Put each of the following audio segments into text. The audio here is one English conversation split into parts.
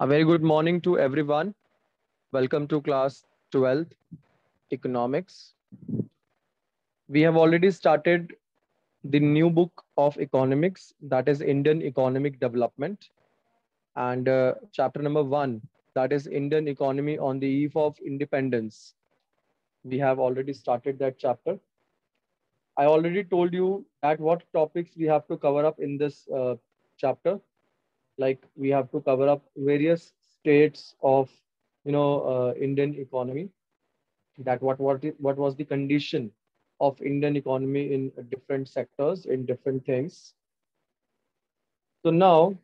A very good morning to everyone. Welcome to class 12th economics. We have already started the new book of economics, that is Indian economic development, and chapter number 1, that is Indian economy on the eve of independence. We have already started that chapter. I already told you that what topics we have to cover up in this chapter. Like we have to cover up various states of Indian economy, that what was the condition of Indian economy in different sectors, in different things. So now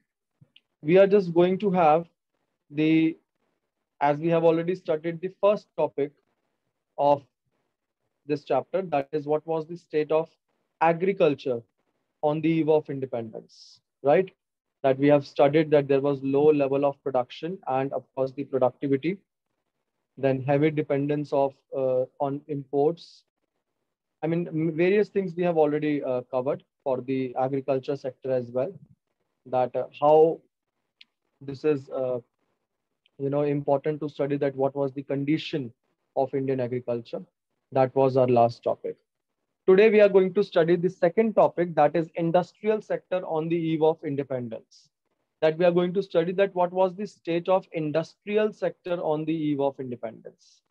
we are just going to have the, as we have already started the first topic of this chapter, that is what was the state of agriculture on the eve of independence, right? That we have studied that there was low level of production and of course the productivity, then heavy dependence of on imports. I mean, various things we have already covered for the agriculture sector as well. That how this is, important to study that what was the condition of Indian agriculture. That was our last topic. Today we are going to study the second topic, that is industrial sector on the eve of independence. That we are going to study that what was the state of industrial sector on the eve of independence.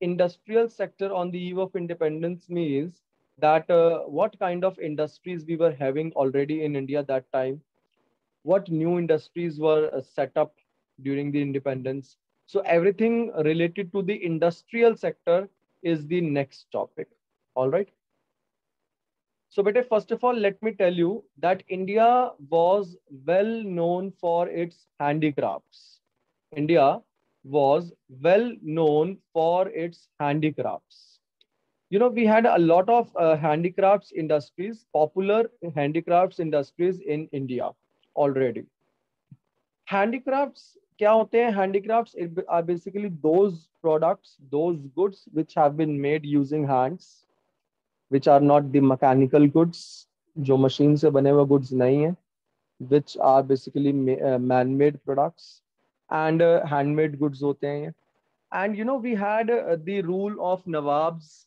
Industrial sector on the eve of independence means that what kind of industries we were having already in India that time, what new industries were set up during the independence. So everything related to the industrial sector is the next topic. All right. So, Bete, first of all, let me tell you that India was well known for its handicrafts. India was well known for its handicrafts. You know, we had a lot of handicrafts industries, popular handicrafts industries in India already. Handicrafts, kya hote hain? Handicrafts are basically those products, those goods which have been made using hands, which are not the mechanical goods, जो machine से बने हुए goods नहीं है, which are basically man-made products and handmade goods होते हैं ये. And you know, we had the rule of Nawabs,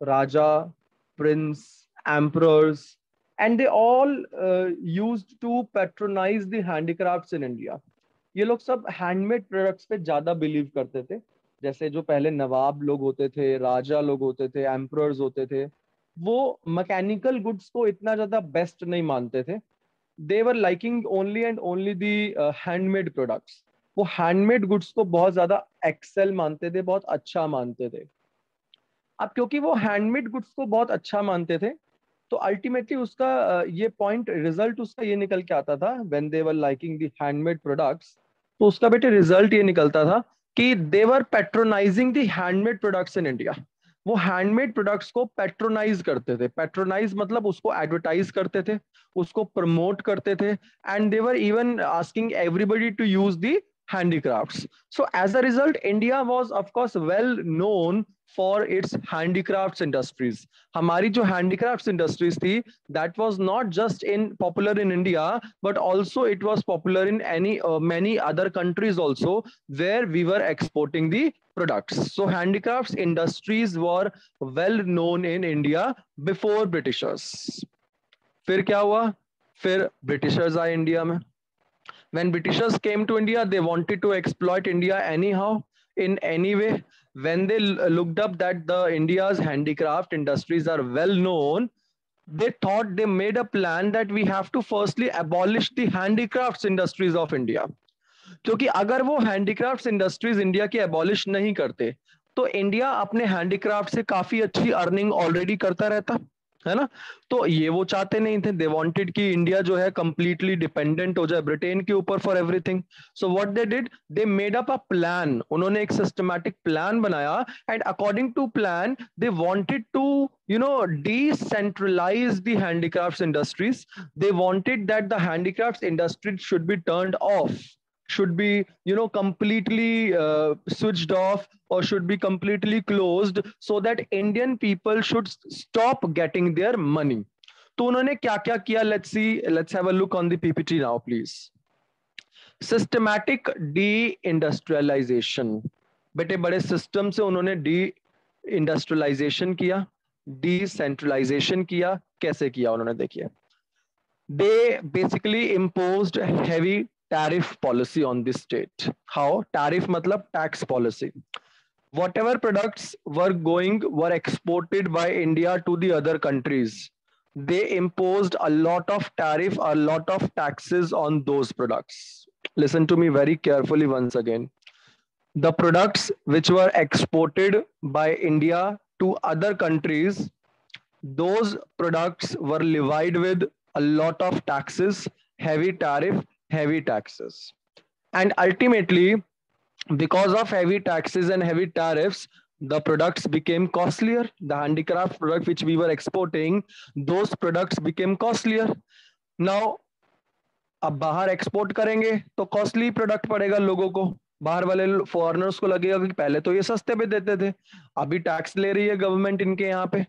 Raja, Prince, Emperors, and they all used to patronize the handicrafts in India. ये लोग सब handmade products पे ज्यादा believe करते थे. जैसे जो पहले नवाब लोग होते थे, राजा लोग होते थे, एम्परर्स होते थे, वो मैकेनिकल गुड्स को इतना ज्यादा बेस्ट नहीं मानते थे. They were liking only and only the handmade products. वो हैंडमेड गुड्स को बहुत ज्यादा एक्सेल मानते थे, बहुत अच्छा मानते थे. अब क्योंकि वो हैंडमेड गुड्स को बहुत अच्छा मानते थे, तो अल्टीमेटली उसका ये पॉइंट रिजल्ट उसका ये निकल के आता था, when they were liking the handmade products, तो उसका बेटे रिजल्ट ये निकलता था कि they were patronizing the handmade products in India. वो हैंडमेड प्रोडक्ट्स को पेट्रोनाइज करते थे. पेट्रोनाइज मतलब उसको एडवर्टाइज करते थे, उसको प्रमोट करते थे, and they were even asking everybody to use the handicrafts. So as a result, India was of course well known for its handicrafts industries. हमारी जो handicrafts industries थी, that was not just in popular in India, but also it was popular in many other countries also, where we were exporting the products. So handicrafts industries were well known in India before Britishers. फिर क्या हुआ? फिर Britishers आए India में. When Britishers came to India, they wanted to exploit India anyhow, in any way. When they looked up that the India's handicraft industries are well known, they thought, they made a plan that we have to firstly abolish the handicrafts industries of India. क्योंकि अगर वो handicrafts industries India की abolish नहीं करते, तो India अपने handicraft से काफी अच्छी अर्निंग ऑलरेडी करता रहता है ना. तो ये वो चाहते नहीं थे. दे वांटेड कि इंडिया जो है कंप्लीटली डिपेंडेंट हो जाए ब्रिटेन के ऊपर for everything. So what they did, they made up a plan. उन्होंने एक सिस्टमैटिक प्लान बनाया, and according to plan they wanted to decentralize the handicrafts industries. They wanted that the handicrafts industry should be turned off, should be completely switched off, or should be completely closed, so that Indian people should stop getting their money. तो उन्होंने क्या क्या किया? Let's see, let's have a look on the PPT now, please. Systematic deindustrialization, बेटे बड़े system से उन्होंने D industrialisation किया, डिसेंट्रलाइजेशन किया। कैसे किया उन्होंने, देखिए, they basically imposed a heavy tariff policy on the state. How? Tariff matlab tax policy. Whatever products were exported by India to the other countries, they imposed a lot of tariff, a lot of taxes on those products. Listen to me very carefully once again. The products which were exported by India to other countries, those products were levied with a lot of taxes, heavy tariff, heavy taxes. And ultimately, because of heavy taxes and heavy tariffs, the products became costlier. The handicraft product which we were exporting, those products became costlier. Now, अब बाहर export करेंगे तो costly product पड़ेगा लोगों को, बाहर वाले foreigners को लगेगा कि पहले तो ये सस्ते पे देते थे, अभी टैक्स ले रही है गवर्नमेंट इनके यहाँ पे,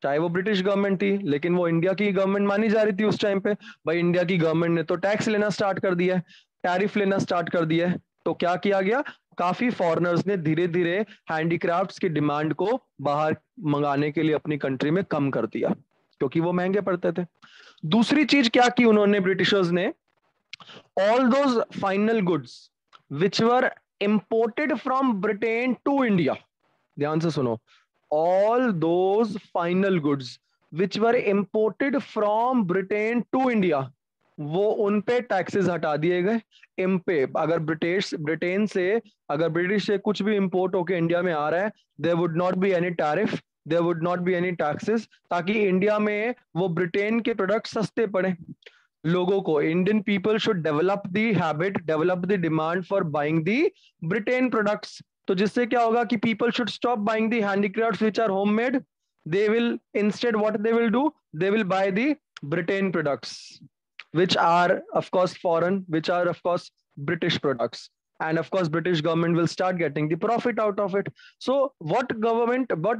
चाहे वो ब्रिटिश गवर्नमेंट थी लेकिन वो इंडिया की गवर्नमेंट मानी जा रही थी उस टाइम पे। भाई इंडिया की गवर्नमेंट ने तो टैक्स लेना स्टार्ट कर दिया है, टैरिफ लेना स्टार्ट कर दिया है, तो क्या किया गया, काफी फॉरेनर्स ने धीरे धीरे हैंडीक्राफ्ट्स की डिमांड को बाहर मंगाने के लिए अपनी कंट्री में कम कर दिया क्योंकि वो महंगे पड़ते थे। दूसरी चीज क्या की उन्होंने ब्रिटिशर्स ने, all those final goods which were imported from Britain to India, ध्यान से सुनो, all those final goods which were imported from Britain to India, वो उन पे टैक्सेस हटा दिए गए। इन पे अगर ब्रिटेन से अगर ब्रिटिश से कुछ भी इंपोर्ट होके इंडिया में आ रहा है, there would not be any tariff, there would not be any taxes, ताकि इंडिया में वो ब्रिटेन के प्रोडक्ट सस्ते पड़े लोगों को। Indian people should develop the habit, develop the demand for buying the Britain products. तो जिससे क्या होगा कि people should stop buying the handicrafts which are homemade, they will instead what they will do, they will buy the Britain products which are of course foreign, which are of course British products, and of course British government will start getting the profit out of it. So what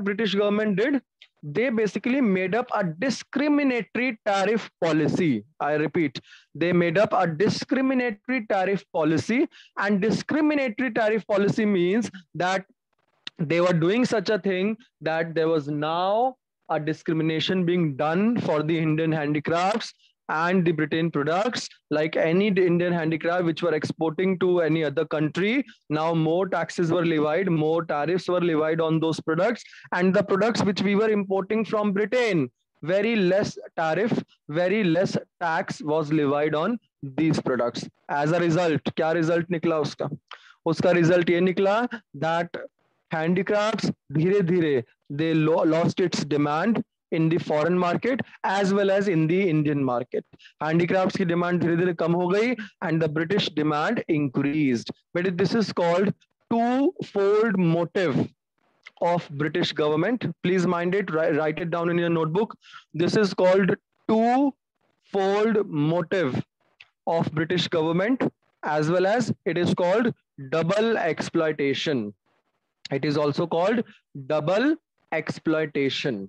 British government did, they basically made up a discriminatory tariff policy. I repeat, they made up a discriminatory tariff policy, and discriminatory tariff policy means that they were doing such a thing that there was now a discrimination being done for the Indian handicrafts and the Britain products. Like any Indian handicraft which were exporting to any other country, now more taxes were levied, more tariffs were levied on those products, and the products which we were importing from Britain, very less tariff, very less tax was levied on these products. As a result, क्या result निकला उसका? उसका result ये निकला that handicrafts धीरे धीरे they lost its demand in the foreign market as well as in the Indian market. Handicrafts की demand धीरे धीरे कम हो गई and the British demand increased. But this is called two-fold motive of British government. Please mind it, write it down in your notebook. This is called two-fold motive of British government, as well as it is called double exploitation. It is also called double exploitation.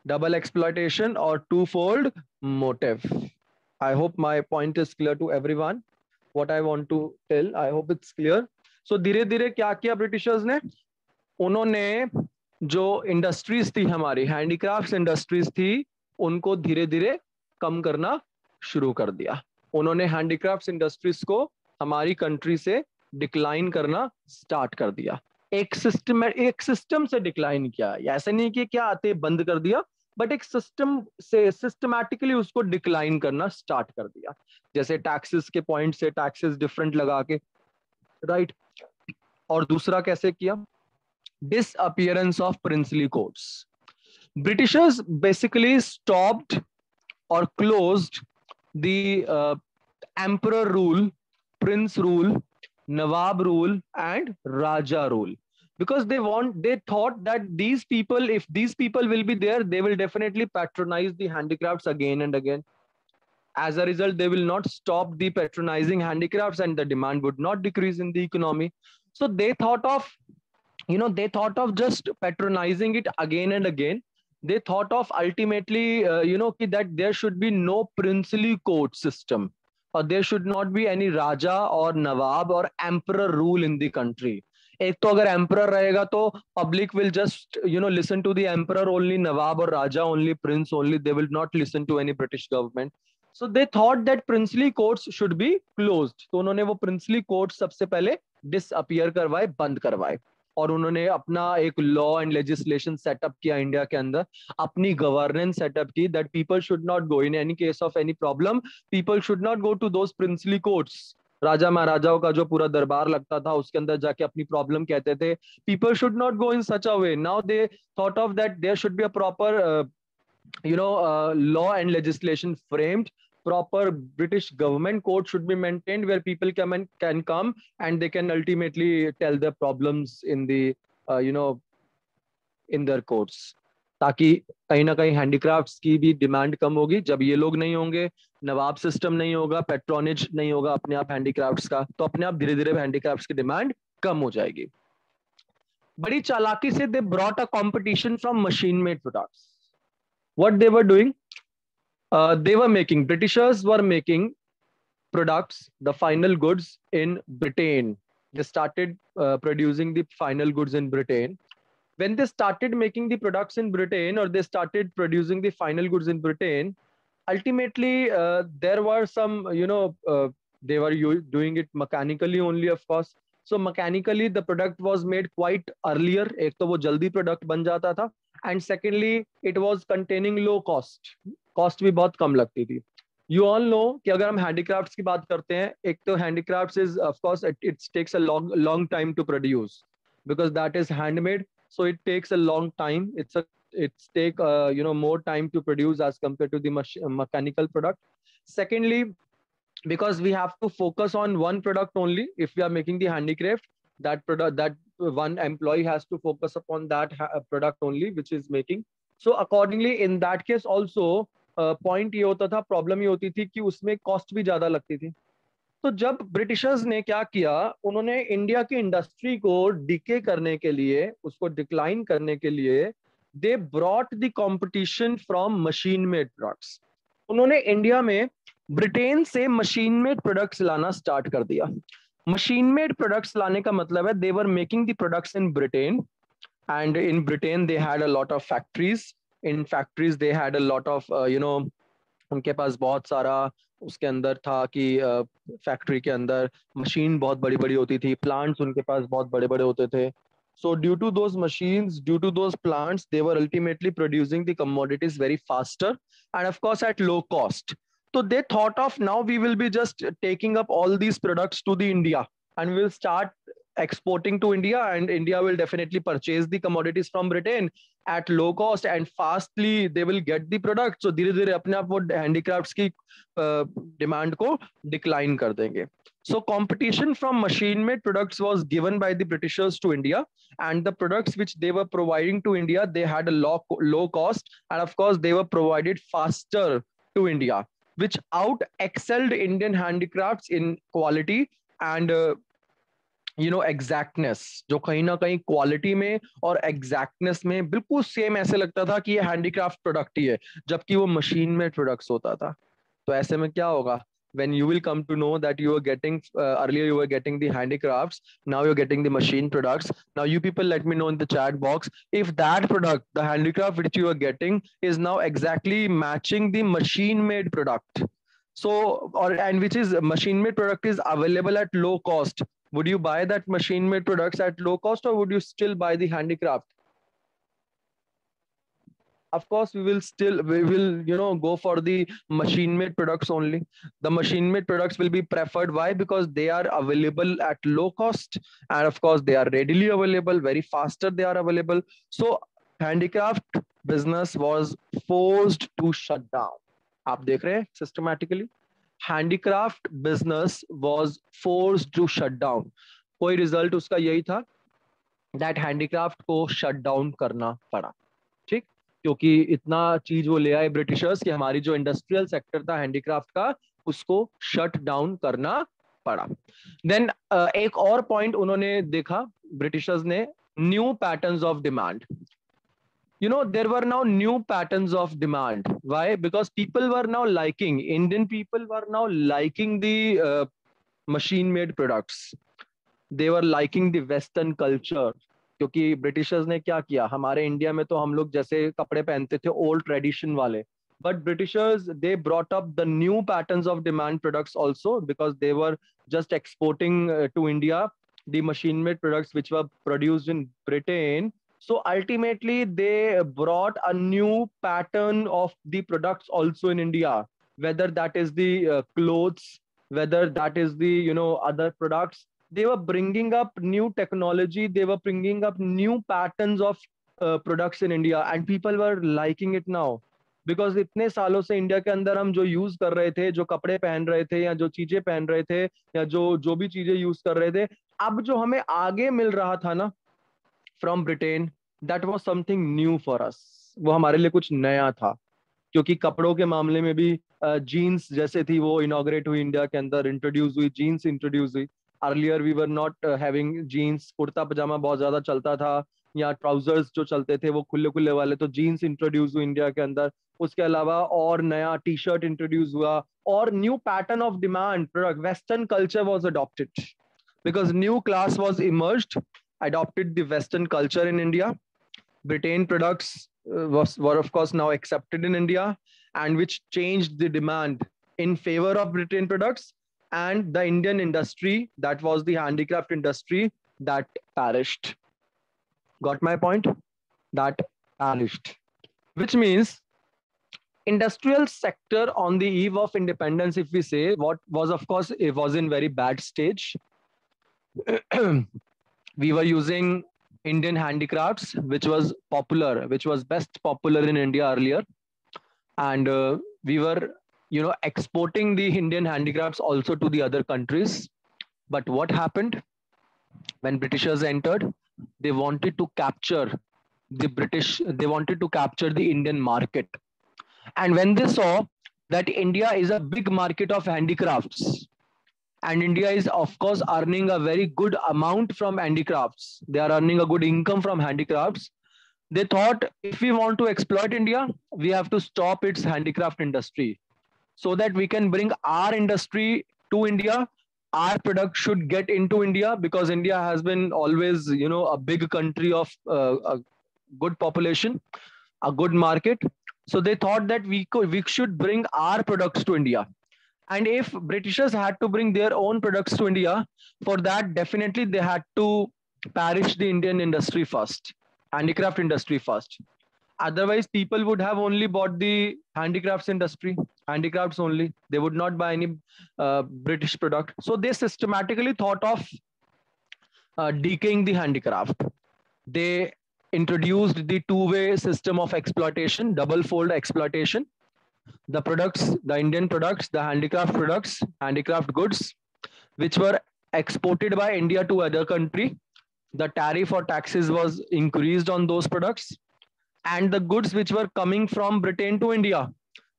Double exploitation or twofold motive. I hope my point is clear to everyone. What I want to tell, I hope it's clear. So धीरे धीरे क्या किया Britishers ने, उन्होंने जो industries थी हमारी handicrafts industries थी उनको धीरे धीरे कम करना शुरू कर दिया। उन्होंने हैंडीक्राफ्ट्स इंडस्ट्रीज को हमारी कंट्री से डिक्लाइन करना स्टार्ट कर दिया। एक सिस्टम से डिक्लाइन किया, ऐसे नहीं कि क्या आते बंद कर दिया, बट एक सिस्टम से सिस्टमैटिकली उसको डिक्लाइन करना स्टार्ट कर दिया। जैसे टैक्सेस के पॉइंट से टैक्सेस डिफरेंट लगा के, राइट। और दूसरा कैसे किया, disappearance of princely courts. Britishers basically stopped और closed the emperor rule, prince rule, Nawab rule and Raja rule, because they thought that these people, if these people will be there, they will definitely patronize the handicrafts again and again. As a result, they will not stop the patronizing handicrafts and the demand would not decrease in the economy. So they thought of just patronizing it again and again. They thought of ultimately that there should be no princely court system. और there should not be any raja और नवाब और emperor rule in the country. एक तो अगर emperor रहेगा तो public will just listen to the emperor only, nawab और raja only, prince only, they will not listen to any British government. So they thought that princely courts should be closed. तो उन्होंने वो princely court सबसे पहले disappear करवाए, बंद करवाए. और उन्होंने अपना एक लॉ एंड लेजिस्लेशन सेटअप किया इंडिया के अंदर, अपनी गवर्नेंस सेटअप की, that people should not go in any case of any problem, people should not go to those princely courts. राजा महाराजाओं का जो पूरा दरबार लगता था उसके अंदर जाके अपनी प्रॉब्लम कहते थे. People should not go in such a way. Now they thought of that there should be a proper law and legislation framed. Proper British government court should be maintained where people can come and they can ultimately tell their problems in the in their courts. ताकि कहीं ना कहीं handicrafts की भी demand कम होगी. जब ये लोग नहीं होंगे, नवाब सिस्टम नहीं होगा, पेट्रोनेज नहीं होगा अपने आप हैंडीक्राफ्ट्स का, तो अपने आप धीरे धीरे हैंडीक्राफ्ट्स की डिमांड कम हो जाएगी. बड़ी चालाकी से they brought a competition from machine made products. What they were doing, they were making, Britishers were making products, the final goods in Britain. They started producing the final goods in Britain. When they started making the products in Britain, or they started producing the final goods in Britain, ultimately there were some, they were doing it mechanically only, of course. So mechanically the product was made quite earlier. एक तो वो जल्दी product बन जाता था, and secondly it was containing low cost. Cost भी बहुत कम लगती थी. You all know कि अगर हम handicrafts की बात करते हैं, एक तो handicrafts is of course it takes a long time to produce because that is handmade. So it takes a long time. It's take more time to produce as compared to the mechanical product. Secondly, because we have to focus on one product only. If we are making the handicraft, that product, that one employee has to focus upon that product only which is making. So accordingly in that case also point ये होता था, problem ये होती थी कि उसमें cost भी ज्यादा लगती थी. तो जब ब्रिटिशर्स ने क्या किया, उन्होंने इंडिया की इंडस्ट्री को डिके करने के लिए, उसको डिक्लाइन करने के लिए, they brought the competition from machine made products. उन्होंने इंडिया में ब्रिटेन से मशीन मेड प्रोडक्ट्स लाना स्टार्ट कर दिया. मशीन मेड प्रोडक्ट्स लाने का मतलब है they were making the products in Britain, and in Britain they had a lot of factories. In factories they had a lot of उनके पास बहुत सारा उसके अंदर था कि फैक्ट्री के अंदर मशीन बहुत बड़ी बड़ी होती थी, प्लांट्स उनके पास बहुत बड़े बड़े होते थे. So due to those machines, due to those plants, they were ultimately producing the commodities very faster and of course at low cost. So they thought of, now we will be just taking up all these products to the India and we'll start exporting to India, and India will definitely purchase the commodities from Britain at low cost and fastly they will get the product. So धीरे धीरे अपने आप वो handicrafts की demand को decline कर देंगे. So competition from machine made products was given by the Britishers to India, and the products which they were providing to India, they had a low cost, and of course they were provided faster to India, which out excelled Indian handicrafts in quality and exactness. जो कहीं ना कहीं quality में और exactness में बिल्कुल same ऐसे लगता था कि ये हैंडीक्राफ्ट प्रोडक्ट ही है, जबकि वो मशीन में प्रोडक्ट्स होता था. तो ऐसे में क्या होगा, when you will come to know that you are getting earlier you were getting the handicrafts, now you're getting the machine products. Now you people let me know in the chat box if that product, the handicraft which you are getting, is now exactly matching the machine made product. So and which is machine made product is available at low cost. Would you buy that machine made products at low cost, or would you still buy the handicraft? Of course we will go for the machine made products only. The machine made products will be preferred. Why? Because they are available at low cost, and of course they are readily available, very faster they are available. So handicraft business was forced to shut down. आप देख रहे हैं systematically handicraft business was forced to shut down. कोई result उसका यही था that handicraft को shut down करना पड़ा. ठीक, क्योंकि इतना चीज वो ले आए ब्रिटिशर्स कि हमारी जो इंडस्ट्रियल सेक्टर था हैंडीक्राफ्ट का उसको शट डाउन करना पड़ा. देन एक और पॉइंट उन्होंने देखा ब्रिटिशर्स ने, new patterns of demand. there were now new patterns of demand. Why? Because people were now liking, Indian people were now liking the machine made products. They were liking the western culture. क्योंकि Britishers ने क्या किया, हमारे India में तो हम लोग जैसे कपड़े पहनते थे ओल्ड ट्रेडिशन वाले, but Britishers, they brought up the new patterns of demand products also, because they were just exporting to India the machine made products which were produced in Britain. So ultimately they brought a new pattern of the products also in India, whether that is the clothes, whether that is the other products. They were bringing up new technology, they were bringing up new patterns of products in India, and people were liking it now. Because इतने सालों से India के अंदर हम जो use कर रहे थे, जो कपड़े पहन रहे थे या जो चीजें पहन रहे थे या जो जो भी चीजें यूज कर रहे थे, अब जो हमें आगे मिल रहा था ना from Britain, that was something new for us. वो हमारे लिए कुछ नया था। क्योंकि कपड़ों के मामले में भी जीन्स जैसे थी वो इनॉग्रेट हुई इंडिया के अंदर, इंट्रोड्यूस हुई, जीन्स इंट्रोड्यूस हुई। Earlier we were not having jeans, kurta pajama बहुत ज्यादा चलता था, या ट्राउजर्स जो चलते थे वो खुले खुले वाले, तो जीन्स इंट्रोड्यूस हुई इंडिया के अंदर। उसके अलावा और नया टी शर्ट इंट्रोड्यूस हुआ, और new pattern of demand product, western culture was adopted because new class was emerged, adopted the Western culture in India. Britain products were of course now accepted in India, and which changed the demand in favor of Britain products, and the Indian industry, that was the handicraft industry, that perished. Got my point? That perished. Which means industrial sector on the eve of independence, if we say, what was, of course, it was in very bad stage. We were using Indian handicrafts, which was popular, which was best popular in India earlier. And we were, exporting the Indian handicrafts also to the other countries. But what happened when Britishers entered? They wanted to capture they wanted to capture the Indian market. And when they saw that India is a big market of handicrafts, and India is, of course, earning a very good amount from handicrafts, they are earning a good income from handicrafts. They thought, if we want to exploit India, we have to stop its handicraft industry, so that we can bring our industry to India. Our product should get into India, because India has been always, a big country of a good population, a good market. So they thought that we should bring our products to India. And if Britishers had to bring their own products to India, for that definitely they had to perish the Indian industry first, handicraft industry first. Otherwise, people would have only bought the handicrafts industry, handicrafts only. They would not buy any British product. So they systematically thought of decaying the handicraft. They introduced the two-way system of exploitation, double-fold exploitation. The products, the Indian products, the handicraft products, handicraft goods, which were exported by India to other country, the tariff or taxes was increased on those products. And the goods which were coming from Britain to India,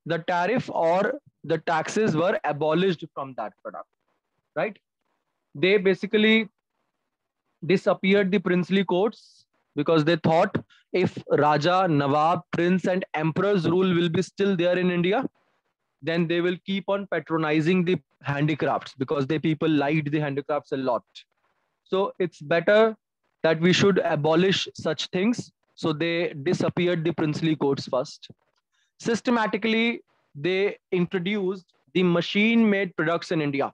the tariff or the taxes were abolished from that product, right? They basically disappeared the princely courts, because they thought, if Raja, Nawab, Prince and Emperor's rule will be still there in India, then they will keep on patronizing the handicrafts, because the people liked the handicrafts a lot. So it's better that we should abolish such things. So they disappeared the princely courts first. Systematically, they introduced the machine-made products in India.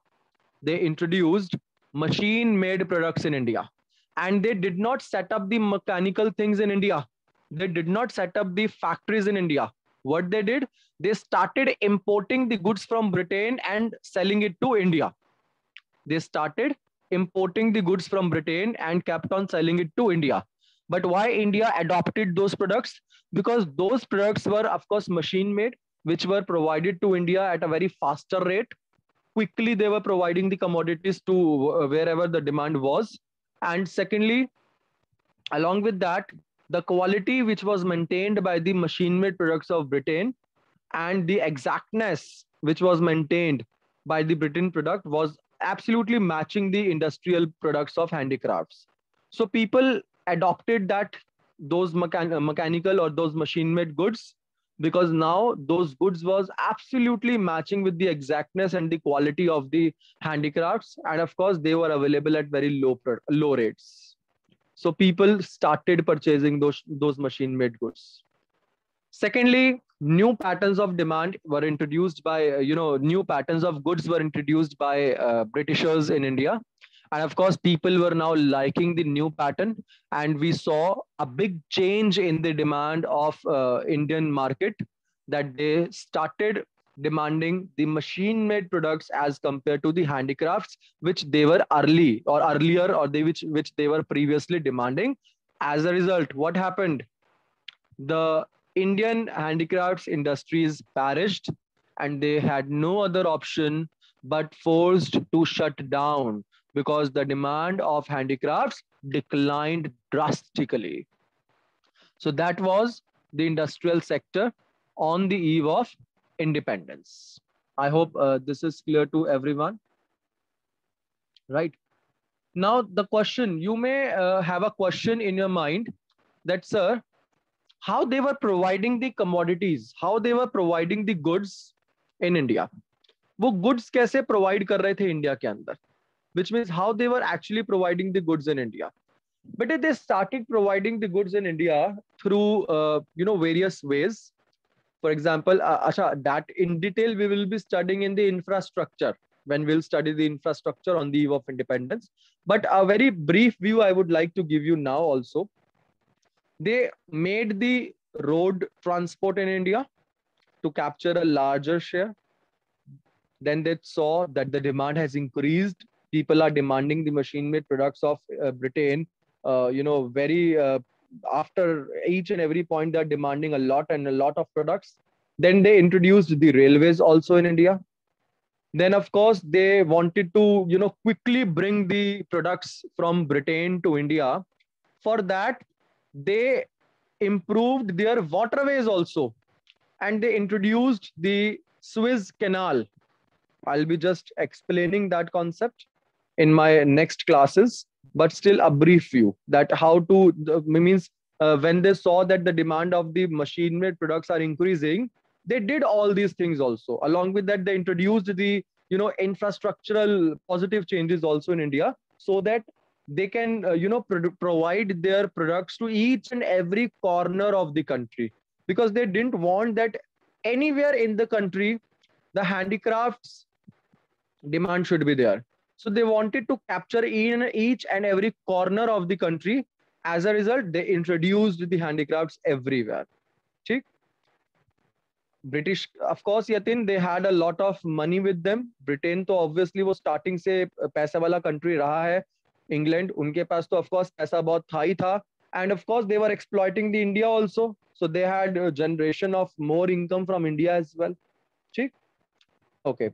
They introduced machine-made products in India. And they did not set up the mechanical things in India. They did not set up the factories in India. What they did, they started importing the goods from Britain and selling it to India. They started importing the goods from Britain and kept on selling it to India. But why India adopted those products? Because those products were, of course, machine made, which were provided to India at a very faster rate. Quickly, they were providing the commodities to wherever the demand was. And secondly, along with that, the quality which was maintained by the machine-made products of Britain and the exactness which was maintained by the Britain product was absolutely matching the industrial products of handicrafts. So people adopted that those mechanical or those machine made goods, because now those goods was absolutely matching with the exactness and the quality of the handicrafts, and of course they were available at very low rates. So people started purchasing those machine made goods. Secondly, new patterns of demand were introduced by, new patterns of goods were introduced by Britishers in India. And of course, people were now liking the new pattern. And we saw a big change in the demand of Indian market, that they started demanding the machine made products as compared to the handicrafts, which they were earlier, or which they were previously demanding. As a result, what happened? The Indian handicrafts industries perished, and they had no other option but forced to shut down, because the demand of handicrafts declined drastically. So that was the industrial sector on the eve of independence. I hope this is clear to everyone. Right. Now, the question, you may have a question in your mind that, sir, how they were providing the commodities, how they were providing the goods in India. वो goods कैसे provide कर रहे थे India के अंदर, which means how they were actually providing the goods in India. But they started providing the goods in India through various ways. For example, that in detail we will be studying in the infrastructure when we'll study the infrastructure on the eve of independence. But a very brief view I would like to give you now also. They made the road transport in India to capture a larger share. Then they saw that the demand has increased. People are demanding the machine-made products of Britain. After each and every point, they're demanding a lot of products. Then they introduced the railways also in India. Then, of course, they wanted to, quickly bring the products from Britain to India. For that, they improved their waterways also, and they introduced the Suez Canal. I'll be just explaining that concept in my next classes, but still a brief view that how to means when they saw that the demand of the machine made products are increasing, they did all these things also. Along with that, they introduced the infrastructural positive changes also in India, so that they can provide their products to each and every corner of the country, because they didn't want that anywhere in the country the handicrafts demand should be there. So they wanted to capture in each and every corner of the country. As a result, they introduced the handicrafts everywhere. ठीक? British, of course, Yatin, they had a lot of money with them. Britain तो obviously वो starting से पैसा वाला country रहा है. England, उनके पास तो of course पैसा बहुत था ही था. And of course, they were exploiting the India also. So they had a generation of more income from India as well. ठीक? Okay.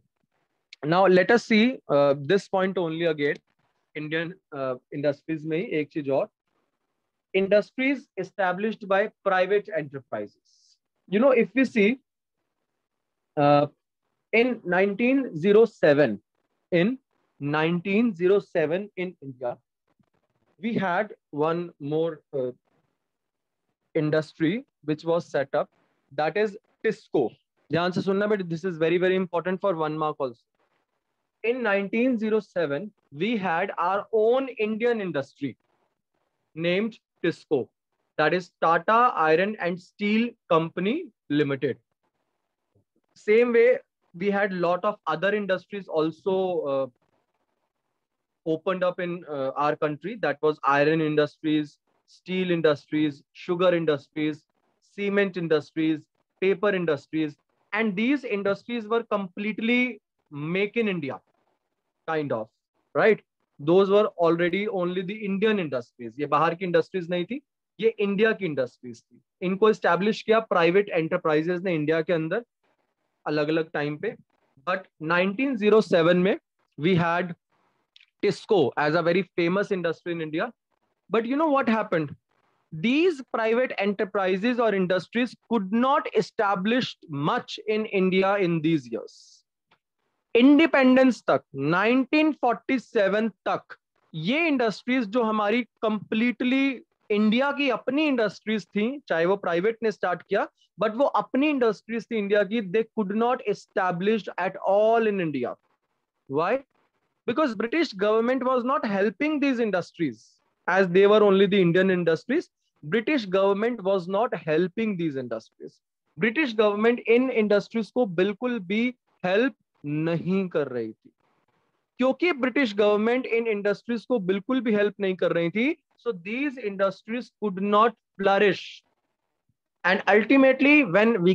Now let us see this point only again. Indian industries में एक चीज और. Industries established by private enterprises. If we see in 1907, in India, we had one more industry which was set up, that is Tisco. ध्यान से सुनना, but this is very, very important for 1 mark also. In 1907, we had our own Indian industry named Tisco, that is Tata Iron and Steel Company Limited. Same way, we had a lot of other industries also opened up in our country. That was iron industries, steel industries, sugar industries, cement industries, paper industries. And these industries were completely make in India, kind of, right? Those were already only the Indian industries. ये बाहर की industries नहीं थी, ये India की industries थी. इनको establish किया private enterprises ने इंडिया के अंदर अलग अलग टाइम पे. But 1907 में we had Tisco as a very famous industry in India. But you know what happened? These private enterprises or industries could not establish much in India in these years. Independence तक 1947 तक ये industries जो हमारी completely India की अपनी industries थी, चाहे वो प्राइवेट ने स्टार्ट किया, बट वो अपनी इंडस्ट्रीज थी इंडिया की, they could not established at all in India. Why? Because British government was not helping these industries, as they were only the Indian industries. British government was not helping these industries. British government in industries को बिल्कुल भी help नहीं कर रही थी. क्योंकि British government in industries को बिल्कुल भी हेल्प नहीं कर रही थी, so these industries could not flourish. And ultimately when we